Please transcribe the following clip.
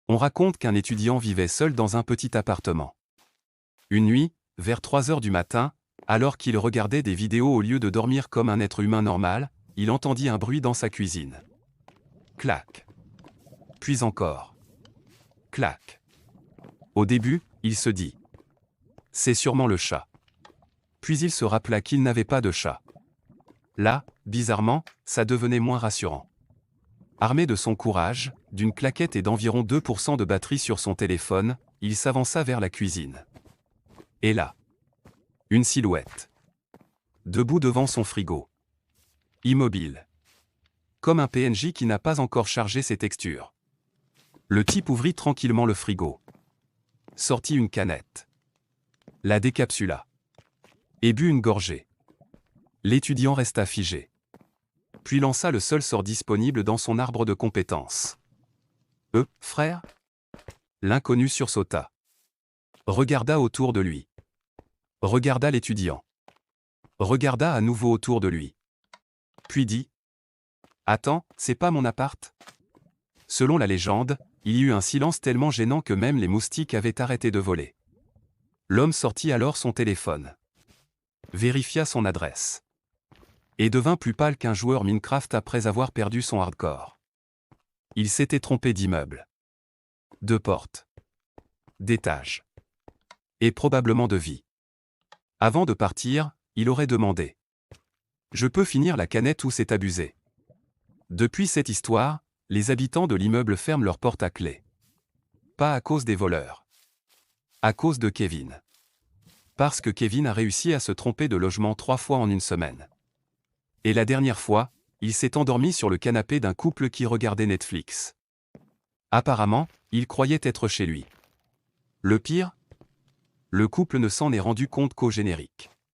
On raconte qu'un étudiant vivait seul dans un petit appartement. Une nuit, vers 3 heures du matin, alors qu'il regardait des vidéos au lieu de dormir comme un être humain normal, il entendit un bruit dans sa cuisine. Clac. Puis encore. Clac. Au début, il se dit: c'est sûrement le chat. Puis il se rappela qu'il n'avait pas de chat. Là, bizarrement, ça devenait moins rassurant. Armé de son courage, d'une claquette et d'environ 2% de batterie sur son téléphone, il s'avança vers la cuisine. Et là, une silhouette. Debout devant son frigo. Immobile. Comme un PNJ qui n'a pas encore chargé ses textures. Le type ouvrit tranquillement le frigo. Sortit une canette. La décapsula. Et but une gorgée. L'étudiant resta figé. Puis lança le seul sort disponible dans son arbre de compétences. Frère ? L'inconnu sursauta. Regarda autour de lui. Regarda l'étudiant. Regarda à nouveau autour de lui. Puis dit: attends, c'est pas mon appart ? Selon la légende, il y eut un silence tellement gênant que même les moustiques avaient arrêté de voler. L'homme sortit alors son téléphone. Vérifia son adresse. Et devint plus pâle qu'un joueur Minecraft après avoir perdu son hardcore. Il s'était trompé d'immeuble. De porte. D'étage. Et probablement de vie. Avant de partir, il aurait demandé: je peux finir la canette ou c'est abusé? Depuis cette histoire, les habitants de l'immeuble ferment leurs portes à clé. Pas à cause des voleurs. À cause de Kevin. Parce que Kevin a réussi à se tromper de logement 3 fois en une semaine. Et la dernière fois, il s'est endormi sur le canapé d'un couple qui regardait Netflix. Apparemment, il croyait être chez lui. Le pire ? Le couple ne s'en est rendu compte qu'au générique.